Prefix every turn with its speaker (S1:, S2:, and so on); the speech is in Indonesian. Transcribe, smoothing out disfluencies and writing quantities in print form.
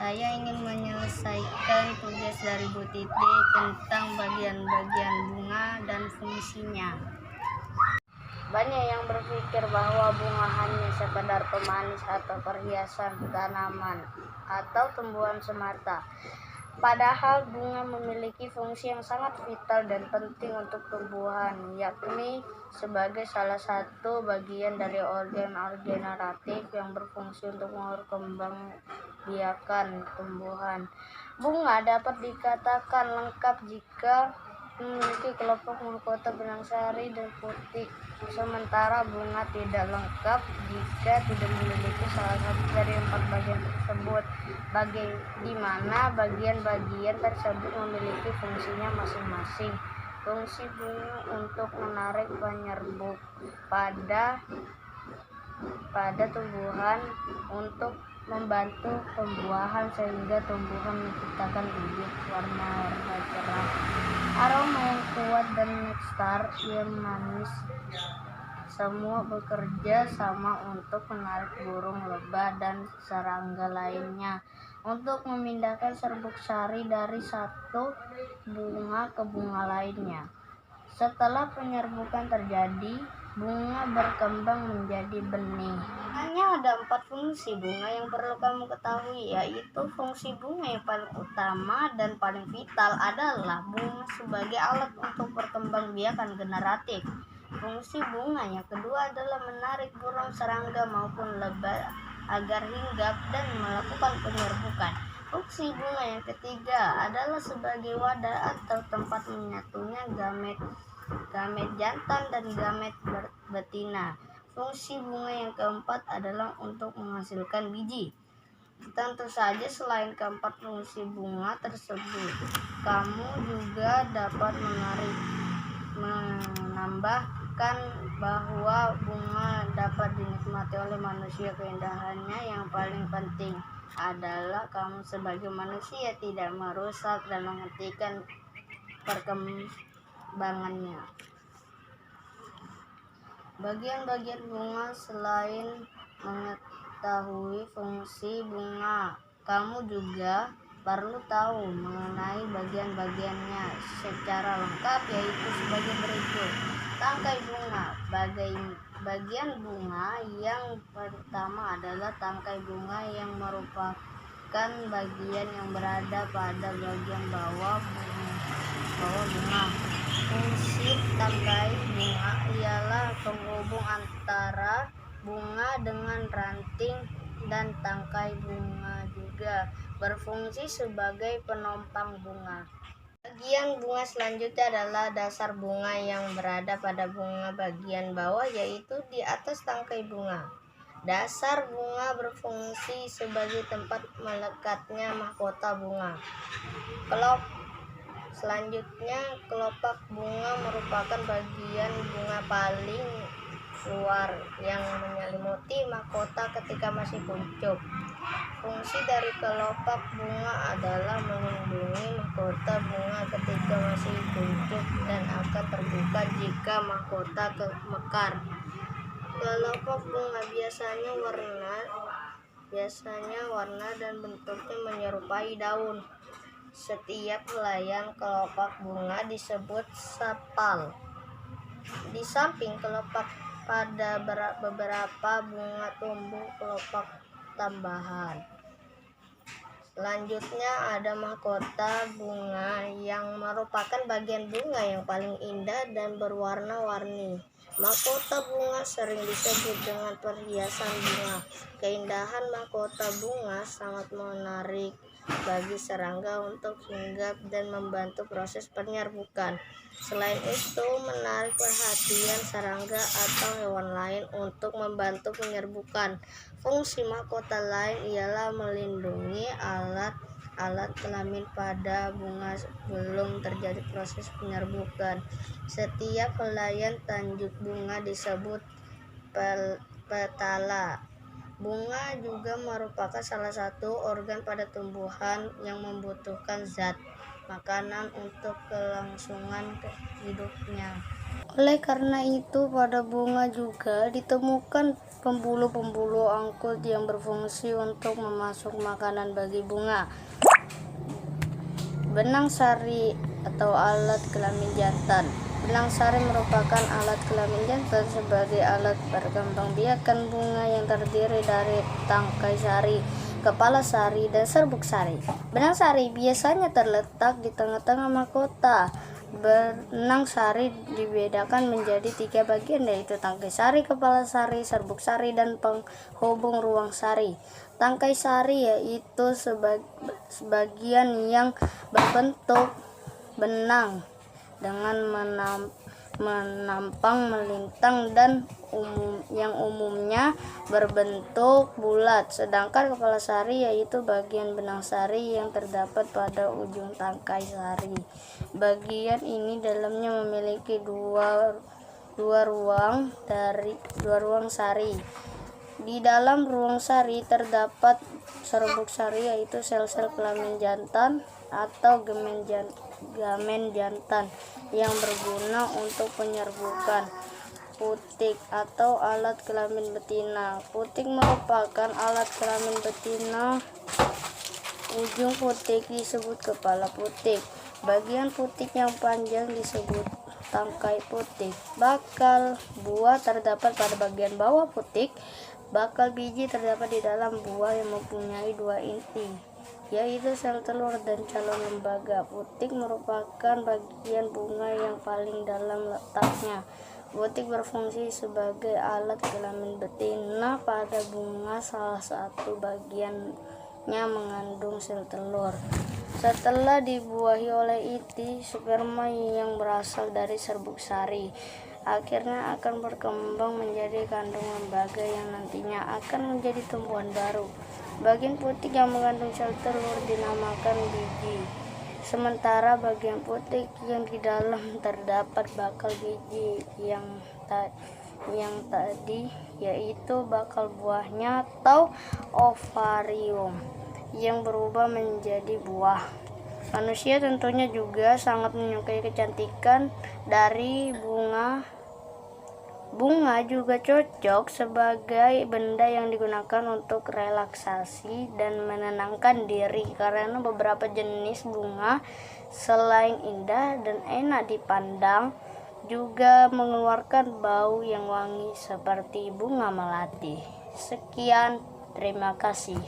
S1: Saya ingin menyelesaikan tugas dari Bu Titi tentang bagian-bagian bunga dan fungsinya. Banyak yang berpikir bahwa bunga hanya sekedar pemanis atau perhiasan tanaman atau tumbuhan semata. Padahal bunga memiliki fungsi yang sangat vital dan penting untuk tumbuhan, yakni sebagai salah satu bagian dari organ regeneratif yang berfungsi untuk memperkembangbiakan tumbuhan. Bunga dapat dikatakan lengkap jika memiliki kelompok mahkota benang sari dan putih, sementara bunga tidak lengkap jika tidak memiliki salah satu dari 4 bagian tersebut, di mana bagian-bagian tersebut memiliki fungsinya masing-masing. Fungsi bunga untuk menarik penyerbuk pada tumbuhan, untuk membantu pembuahan sehingga tumbuhan menciptakan bibit warna-warna cerah, aroma yang kuat, dan nektar yang manis. Semua bekerja sama untuk menarik burung lebah dan serangga lainnya untuk memindahkan serbuk sari dari satu bunga ke bunga lainnya. Setelah penyerbukan terjadi, bunga berkembang menjadi benih. Hanya ada 4 fungsi bunga yang perlu kamu ketahui, yaitu fungsi bunga yang paling utama dan paling vital adalah bunga sebagai alat untuk perkembangbiakan generatif. Fungsi bunga yang kedua adalah menarik burung, serangga maupun lebah agar hinggap dan melakukan penyerbukan. Fungsi bunga yang ketiga adalah sebagai wadah atau tempat menyatunya gamet jantan dan gamet betina. Fungsi bunga yang keempat adalah untuk menghasilkan biji. Tentu saja selain keempat fungsi bunga tersebut, kamu juga dapat menambahkan bahwa bunga dapat dinikmati oleh manusia. Keindahannya yang paling penting adalah kamu sebagai manusia tidak merusak dan menghentikan perkembangannya. Bagian-bagian bunga. Selain mengetahui fungsi bunga, kamu juga perlu tahu mengenai bagian-bagiannya secara lengkap, yaitu sebagai berikut. Tangkai bunga. Bagian bunga yang pertama adalah tangkai bunga, yang merupakan bagian yang berada pada bagian bawah bunga. Fungsi tangkai bunga ialah penghubung antara bunga dengan ranting, dan tangkai bunga juga berfungsi sebagai penopang bunga. Bagian bunga selanjutnya adalah dasar bunga, yang berada pada bunga bagian bawah, yaitu di atas tangkai bunga. Dasar bunga berfungsi sebagai tempat melekatnya mahkota bunga. Selanjutnya, kelopak bunga merupakan bagian bunga paling luar yang menyelimuti mahkota ketika masih kuncup. Fungsi dari kelopak bunga adalah melindungi mahkota bunga ketika masih kuncup dan akan terbuka jika mahkota mekar. Kelopak bunga biasanya warna dan bentuknya menyerupai daun. Setiap helaian kelopak bunga disebut sepal. Di samping kelopak, pada beberapa bunga tumbuh kelopak tambahan. Selanjutnya ada mahkota bunga, yang merupakan bagian bunga yang paling indah dan berwarna-warni. Mahkota bunga sering disebut dengan perhiasan bunga. Keindahan mahkota bunga sangat menarik bagi serangga untuk hinggap dan membantu proses penyerbukan. Selain itu, menarik perhatian serangga atau hewan lain untuk membantu penyerbukan. Fungsi mahkota lain ialah melindungi alat kelamin pada bunga sebelum terjadi proses penyerbukan. Setiap helaian tanjuk bunga disebut petala. Bunga juga merupakan salah satu organ pada tumbuhan yang membutuhkan zat makanan untuk kelangsungan hidupnya. Oleh karena itu, pada bunga juga ditemukan pembuluh-pembuluh angkut yang berfungsi untuk memasuk makanan bagi bunga. Benang sari atau alat kelamin jantan. Benang sari merupakan alat kelamin jantan sebagai alat perkembangbiakan bunga yang terdiri dari tangkai sari, kepala sari, dan serbuk sari. Benang sari biasanya terletak di tengah-tengah mahkota. Benang sari dibedakan menjadi 3 bagian, yaitu tangkai sari, kepala sari, serbuk sari, dan penghubung ruang sari. Tangkai sari yaitu sebagian yang berbentuk benang dengan menampang melintang dan yang umumnya berbentuk bulat. Sedangkan kepala sari yaitu bagian benang sari yang terdapat pada ujung tangkai sari. Bagian ini dalamnya memiliki dua ruang sari. Di dalam ruang sari terdapat serbuk sari yaitu sel-sel kelamin jantan atau gamen jantan yang berguna untuk penyerbukan. Putik atau alat kelamin betina. Putik merupakan alat kelamin betina. Ujung putik disebut kepala putik. Bagian putik yang panjang disebut tangkai putik. Bakal buah terdapat pada bagian bawah putik. Bakal biji terdapat di dalam buah yang mempunyai 2 inti, yaitu sel telur dan calon lembaga. Putik merupakan bagian bunga yang paling dalam letaknya. Putik berfungsi sebagai alat kelamin betina pada bunga. Salah satu bagiannya mengandung sel telur. Setelah dibuahi oleh inti, sperma yang berasal dari serbuk sari akhirnya akan berkembang menjadi kandung lembaga yang nantinya akan menjadi tumbuhan baru. Bagian putik yang mengandung sel telur dinamakan biji. Sementara bagian putik yang di dalam terdapat bakal biji yang tadi yaitu bakal buahnya atau ovarium yang berubah menjadi buah. Manusia tentunya juga sangat menyukai kecantikan dari bunga. Bunga juga cocok sebagai benda yang digunakan untuk relaksasi dan menenangkan diri, karena beberapa jenis bunga selain indah dan enak dipandang juga mengeluarkan bau yang wangi seperti bunga melati. Sekian, terima kasih.